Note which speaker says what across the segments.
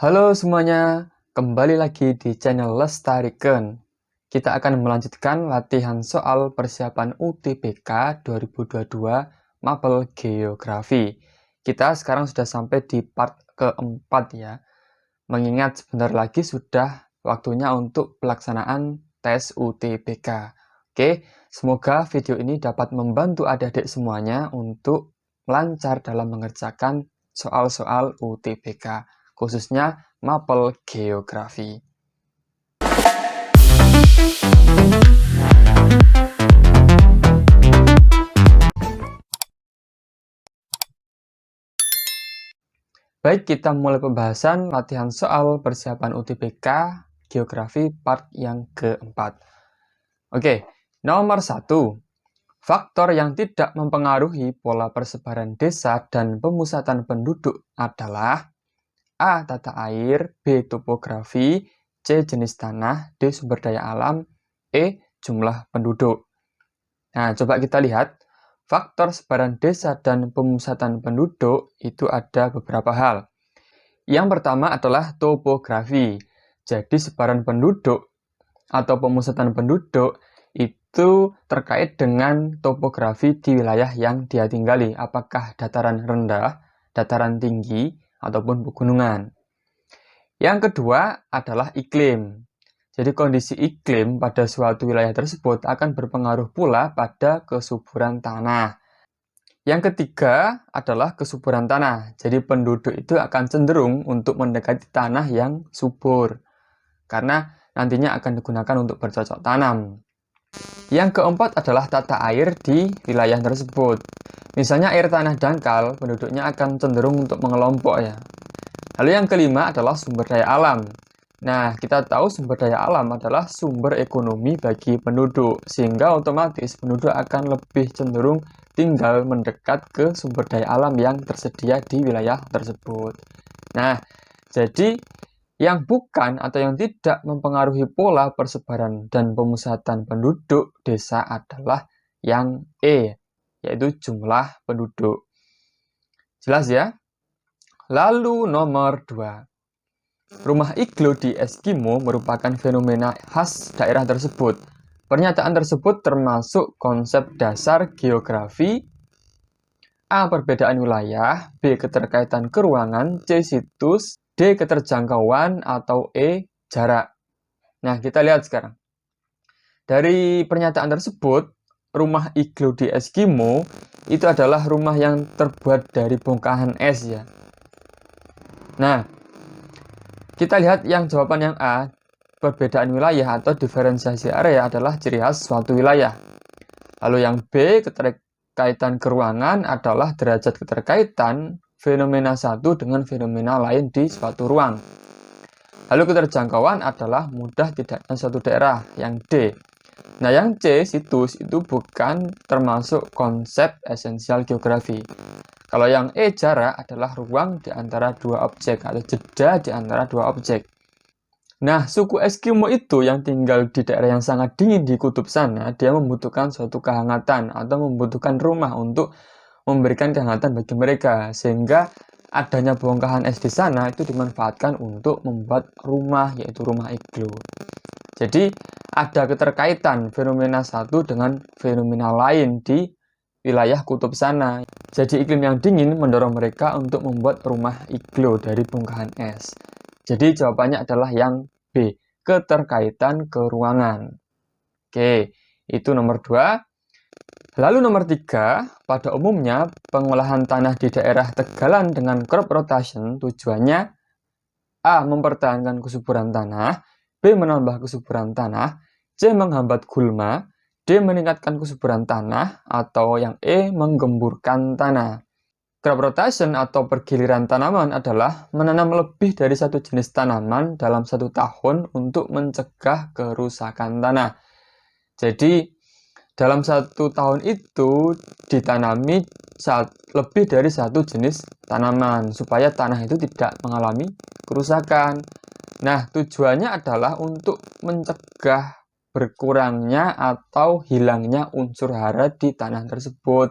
Speaker 1: Halo semuanya, kembali lagi di channel Lestariken. Kita akan melanjutkan latihan soal persiapan UTBK 2022 Mapel Geografi. Kita sekarang sudah sampai di part keempat ya. Mengingat sebentar lagi sudah waktunya untuk pelaksanaan tes UTBK. Oke, semoga video ini dapat membantu adik-adik semuanya untuk lancar dalam mengerjakan soal-soal UTBK, khususnya Mapel Geografi. Baik, kita mulai pembahasan latihan soal persiapan UTBK Geografi part yang keempat. Oke, nomor 1. Faktor yang tidak mempengaruhi pola persebaran desa dan pemusatan penduduk adalah A. Tata air, B. Topografi, C. Jenis tanah, D. Sumber daya alam, E. Jumlah penduduk. Nah, coba kita lihat. Faktor sebaran desa dan pemusatan penduduk itu ada beberapa hal. Yang pertama adalah topografi. Jadi sebaran penduduk atau pemusatan penduduk itu terkait dengan topografi di wilayah yang dia tinggali. Apakah dataran rendah, dataran tinggi, ataupun pegunungan. Yang kedua adalah iklim. Jadi kondisi iklim pada suatu wilayah tersebut akan berpengaruh pula pada kesuburan tanah. Yang ketiga adalah kesuburan tanah. Jadi penduduk itu akan cenderung untuk mendekati tanah yang subur, karena nantinya akan digunakan untuk bercocok tanam. Yang keempat adalah tata air di wilayah tersebut. Misalnya air tanah dangkal, penduduknya akan cenderung untuk mengelompok ya. Lalu yang kelima adalah sumber daya alam. Nah, kita tahu sumber daya alam adalah sumber ekonomi bagi penduduk, sehingga otomatis penduduk akan lebih cenderung tinggal mendekat ke sumber daya alam yang tersedia di wilayah tersebut. Nah, jadi yang bukan atau yang tidak mempengaruhi pola persebaran dan pemusatan penduduk desa adalah yang E, yaitu jumlah penduduk. Jelas ya? Lalu nomor 2. Rumah iglo di Eskimo merupakan fenomena khas daerah tersebut. Pernyataan tersebut termasuk konsep dasar geografi. A. Perbedaan wilayah, B. Keterkaitan keruangan, C. Situs, D. Keterjangkauan, atau E. Jarak. Nah, kita lihat sekarang. Dari pernyataan tersebut, rumah iglo di Eskimo itu adalah rumah yang terbuat dari bongkahan es ya. Nah, kita lihat yang jawaban yang A, perbedaan wilayah atau diferensiasi area adalah ciri khas suatu wilayah. Lalu yang B, keterkaitan keruangan adalah derajat keterkaitan fenomena satu dengan fenomena lain di suatu ruang. Lalu keterjangkauan adalah mudah tidaknya suatu daerah, yang D. Nah, yang C, situs, itu bukan termasuk konsep esensial geografi. Kalau yang E, jarak, adalah ruang di antara dua objek atau jeda di antara dua objek. Nah, suku Eskimo itu yang tinggal di daerah yang sangat dingin di kutub sana, dia membutuhkan suatu kehangatan atau membutuhkan rumah untuk memberikan kehangatan bagi mereka. Sehingga adanya bongkahan es di sana itu dimanfaatkan untuk membuat rumah, yaitu rumah iglo. Jadi, ada keterkaitan fenomena satu dengan fenomena lain di wilayah kutub sana. Jadi iklim yang dingin mendorong mereka untuk membuat rumah iglo dari bongkahan es. Jadi jawabannya adalah yang B, keterkaitan keruangan. Oke, itu nomor 2. Lalu nomor 3, pada umumnya pengolahan tanah di daerah tegalan dengan crop rotation tujuannya A. Mempertahankan kesuburan tanah, B. Menambah kesuburan tanah, C. Menghambat gulma, D. Meningkatkan kesuburan tanah, atau yang E. Menggemburkan tanah. Crop rotation atau pergiliran tanaman adalah menanam lebih dari satu jenis tanaman dalam satu tahun untuk mencegah kerusakan tanah. Jadi, dalam satu tahun itu ditanami lebih dari satu jenis tanaman supaya tanah itu tidak mengalami kerusakan. Nah, tujuannya adalah untuk mencegah berkurangnya atau hilangnya unsur hara di tanah tersebut,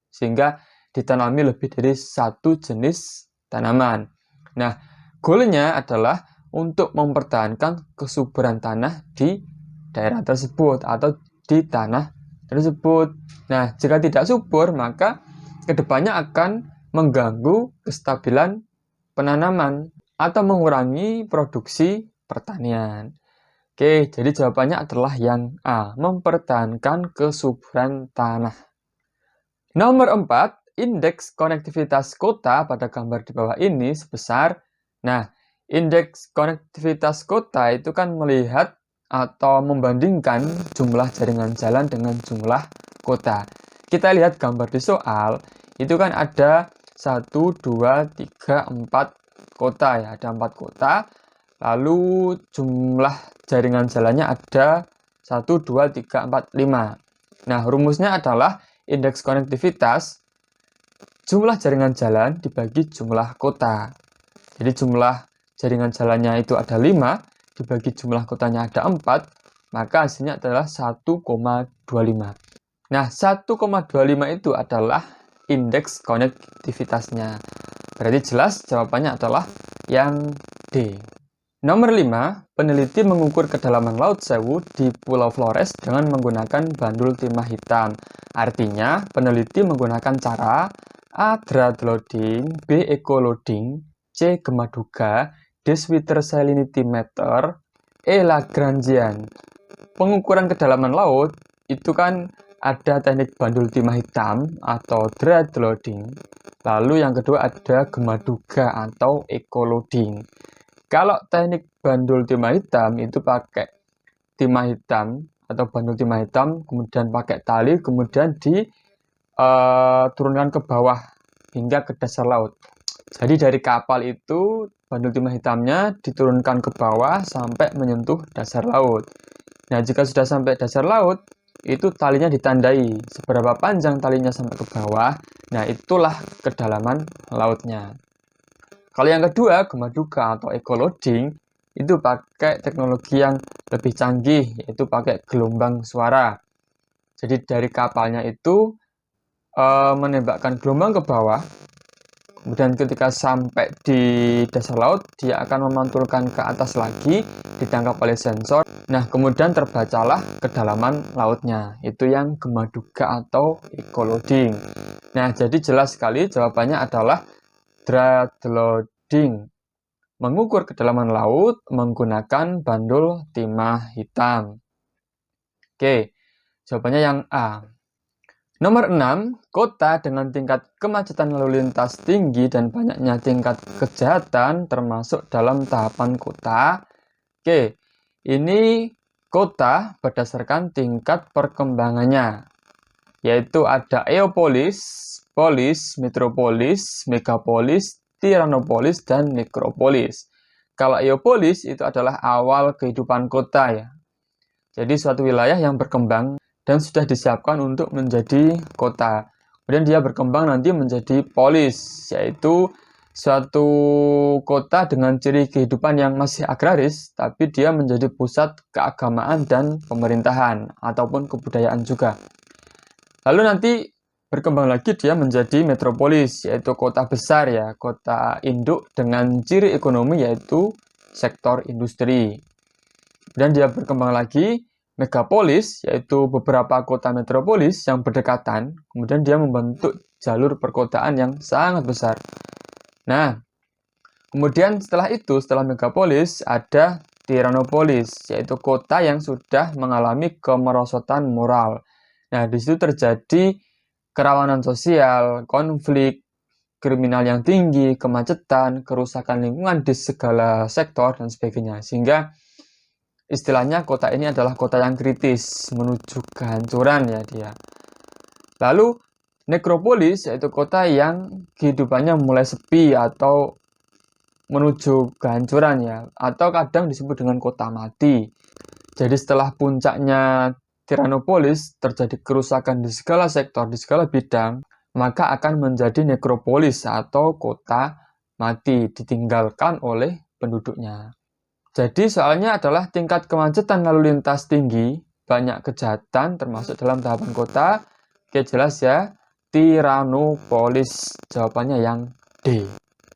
Speaker 1: sehingga ditanami lebih dari satu jenis tanaman. Nah, Goalnya adalah untuk mempertahankan kesuburan tanah di daerah tersebut atau di tanah tersebut. Nah, jika tidak subur, maka kedepannya akan mengganggu kestabilan penanaman atau mengurangi produksi pertanian. Oke, jadi jawabannya adalah yang A, mempertahankan kesuburan tanah. Nomor 4, indeks konektivitas kota pada gambar di bawah ini sebesar, nah, indeks konektivitas kota itu kan melihat atau membandingkan jumlah jaringan jalan dengan jumlah kota. Kita lihat gambar di soal, itu kan ada 1, 2, 3, 4 kota ya, ada 4 kota. Lalu jumlah jaringan jalannya ada 1, 2, 3, 4, 5. Nah, rumusnya adalah indeks konektivitas jumlah jaringan jalan dibagi jumlah kota. Jadi jumlah jaringan jalannya itu ada 5, dibagi jumlah kotanya ada 4, maka hasilnya adalah 1,25. Nah, 1,25 itu adalah indeks konektivitasnya. Berarti jelas jawabannya adalah yang D. Nomor 5, peneliti mengukur kedalaman Laut Sewu di Pulau Flores dengan menggunakan bandul timah hitam. Artinya, peneliti menggunakan cara A. Dry loading, B. Eco loading, C. Gemaduga, D. Sweeter salinity meter, E. Lagrangian. Pengukuran kedalaman laut itu kan ada teknik bandul timah hitam atau dry loading. Lalu yang kedua ada Gemaduga atau Eco loading. Kalau teknik bandul timah hitam itu pakai timah hitam atau bandul timah hitam, kemudian pakai tali, kemudian diturunkan ke bawah hingga ke dasar laut. Jadi dari kapal itu bandul timah hitamnya diturunkan ke bawah sampai menyentuh dasar laut. Nah, jika sudah sampai dasar laut, itu talinya ditandai seberapa panjang talinya sampai ke bawah. Nah, itulah kedalaman lautnya. Kalau yang kedua, Gemaduga atau Eco loading, itu pakai teknologi yang lebih canggih, yaitu pakai gelombang suara. Jadi dari kapalnya itu menembakkan gelombang ke bawah, kemudian ketika sampai di dasar laut, dia akan memantulkan ke atas lagi, ditangkap oleh sensor. Nah, kemudian terbacalah kedalaman lautnya. Itu yang Gemaduga atau Eco loading. Nah, jadi jelas sekali jawabannya adalah dry loading, mengukur kedalaman laut menggunakan bandul timah hitam. Oke, jawabannya yang A. Nomor 6, kota dengan tingkat kemacetan lalu lintas tinggi dan banyaknya tingkat kejahatan termasuk dalam tahapan kota. Oke, ini kota berdasarkan tingkat perkembangannya, yaitu ada Eopolis, polis, metropolis, megapolis, tiranopolis, dan nekropolis. Kalau Eopolis itu adalah awal kehidupan kota ya. Jadi suatu wilayah yang berkembang dan sudah disiapkan untuk menjadi kota. Kemudian dia berkembang nanti menjadi polis, yaitu suatu kota dengan ciri kehidupan yang masih agraris, tapi dia menjadi pusat keagamaan dan pemerintahan ataupun kebudayaan juga. Lalu nanti berkembang lagi dia menjadi metropolis, yaitu kota besar ya, kota induk dengan ciri ekonomi yaitu sektor industri. Dan dia berkembang lagi megapolis, yaitu beberapa kota metropolis yang berdekatan, kemudian dia membentuk jalur perkotaan yang sangat besar. Nah, kemudian setelah itu, setelah megapolis, ada tiranopolis, yaitu kota yang sudah mengalami kemerosotan moral. Nah, di situ terjadi kerawanan sosial, konflik, kriminal yang tinggi, kemacetan, kerusakan lingkungan di segala sektor, dan sebagainya. Sehingga istilahnya kota ini adalah kota yang kritis, menuju kehancuran ya dia. Lalu, nekropolis yaitu kota yang kehidupannya mulai sepi atau menuju kehancuran ya, atau kadang disebut dengan kota mati. Jadi setelah puncaknya tiranopolis terjadi kerusakan di segala sektor, di segala bidang, maka akan menjadi nekropolis atau kota mati, ditinggalkan oleh penduduknya. Jadi soalnya adalah tingkat kemacetan lalu lintas tinggi, banyak kejahatan termasuk dalam tahapan kota. Oke, jelas ya, tiranopolis. Jawabannya yang D.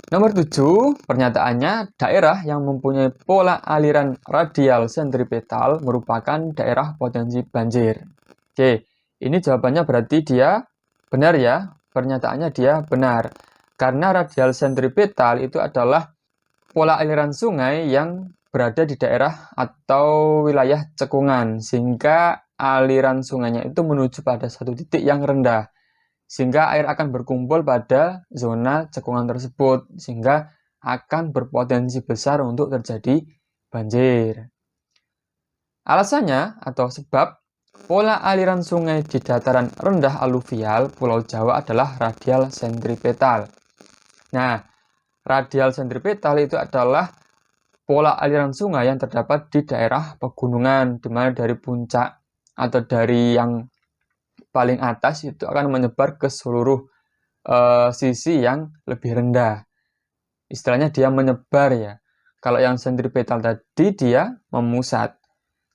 Speaker 1: Nomor 7, pernyataannya daerah yang mempunyai pola aliran radial sentripetal merupakan daerah potensi banjir. Oke, ini jawabannya berarti dia benar ya. Pernyataannya dia benar. Karena radial sentripetal itu adalah pola aliran sungai yang berada di daerah atau wilayah cekungan, sehingga aliran sungainya itu menuju pada satu titik yang rendah, sehingga air akan berkumpul pada zona cekungan tersebut, sehingga akan berpotensi besar untuk terjadi banjir. Alasannya atau sebab pola aliran sungai di dataran rendah aluvial Pulau Jawa adalah radial sentripetal. Nah, radial sentripetal itu adalah pola aliran sungai yang terdapat di daerah pegunungan, di mana dari puncak atau dari yang paling atas itu akan menyebar ke seluruh sisi yang lebih rendah. Istilahnya dia menyebar ya. Kalau yang sentripetal tadi dia memusat.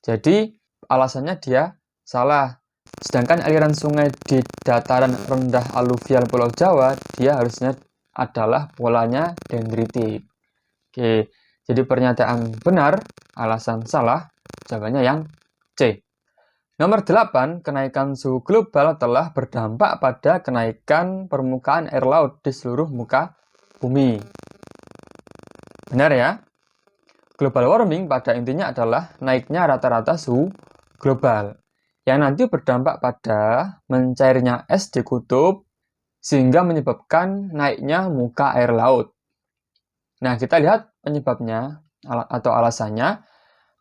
Speaker 1: Jadi alasannya dia salah. Sedangkan aliran sungai di dataran rendah aluvial Pulau Jawa, dia harusnya adalah polanya dendritik. Oke. Jadi pernyataan benar, alasan salah, jawabannya yang C. Nomor 8, kenaikan suhu global telah berdampak pada kenaikan permukaan air laut di seluruh muka bumi. Benar ya? Global warming pada intinya adalah naiknya rata-rata suhu global, yang nanti berdampak pada mencairnya es di kutub, sehingga menyebabkan naiknya muka air laut. Nah, kita lihat penyebabnya atau alasannya.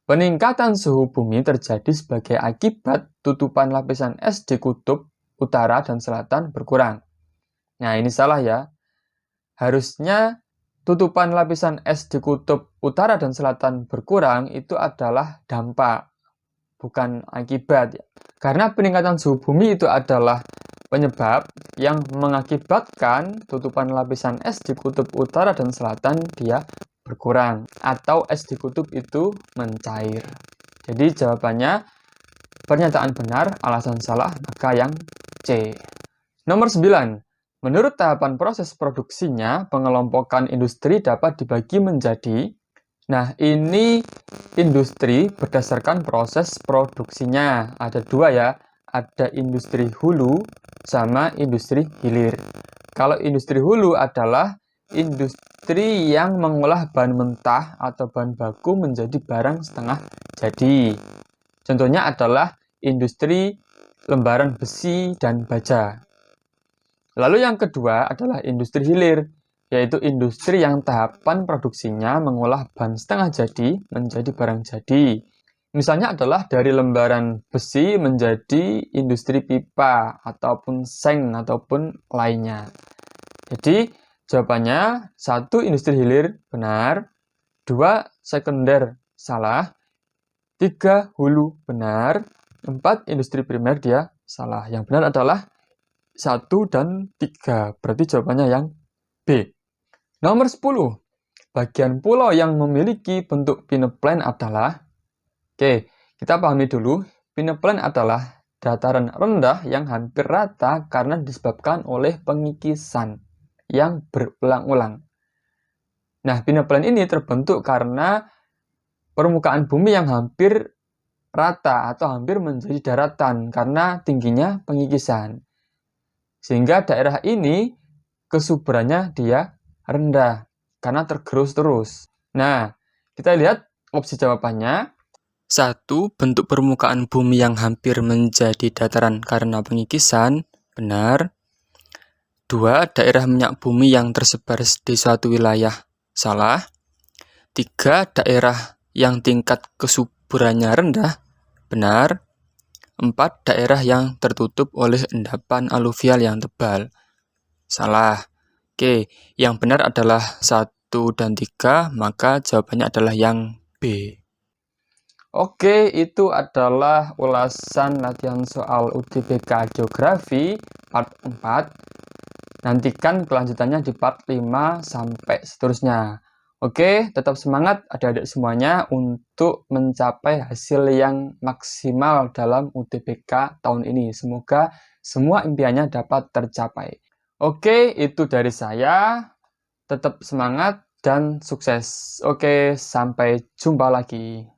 Speaker 1: Peningkatan suhu bumi terjadi sebagai akibat tutupan lapisan es di kutub utara dan selatan berkurang. Nah, ini salah ya. Harusnya tutupan lapisan es di kutub utara dan selatan berkurang itu adalah dampak, bukan akibat. Karena peningkatan suhu bumi itu adalah penyebab yang mengakibatkan tutupan lapisan es di kutub utara dan selatan dia berkurang atau es di kutub itu mencair. Jadi jawabannya pernyataan benar, alasan salah, maka yang C. Nomor 9. Menurut tahapan proses produksinya, pengelompokan industri dapat dibagi menjadi. Nah, ini industri berdasarkan proses produksinya. Ada dua ya, ada industri hulu sama industri hilir. Kalau industri hulu adalah industri yang mengolah bahan mentah atau bahan baku menjadi barang setengah jadi. Contohnya adalah industri lembaran besi dan baja. Lalu yang kedua adalah industri hilir, yaitu industri yang tahapan produksinya mengolah bahan setengah jadi menjadi barang jadi. Misalnya adalah dari lembaran besi menjadi industri pipa ataupun seng ataupun lainnya. Jadi jawabannya 1 industri hilir benar, 2 sekunder salah, 3 hulu benar, 4 industri primer dia salah. Yang benar adalah 1 dan 3. Berarti jawabannya yang B. Nomor 10. Bagian pulau yang memiliki bentuk peneplain adalah. Oke, kita pahami dulu. Peneplain adalah dataran rendah yang hampir rata karena disebabkan oleh pengikisan yang berulang-ulang. Nah, peneplain ini terbentuk karena permukaan bumi yang hampir rata atau hampir menjadi daratan karena tingginya pengikisan. Sehingga daerah ini kesuburannya dia rendah karena tergerus terus. Nah, kita lihat opsi jawabannya. 1. Bentuk permukaan bumi yang hampir menjadi dataran karena pengikisan. Benar. 2. Daerah minyak bumi yang tersebar di suatu wilayah. Salah. 3. Daerah yang tingkat kesuburannya rendah. Benar. 4. Daerah yang tertutup oleh endapan aluvial yang tebal. Salah. Oke, yang benar adalah 1 dan 3, maka jawabannya adalah yang B. Oke, itu adalah ulasan latihan soal UTBK Geografi part 4. Nantikan kelanjutannya di part 5 sampai seterusnya. Oke, tetap semangat adik-adik semuanya untuk mencapai hasil yang maksimal dalam UTBK tahun ini. Semoga semua impiannya dapat tercapai. Oke, itu dari saya. Tetap semangat dan sukses. Oke, sampai jumpa lagi.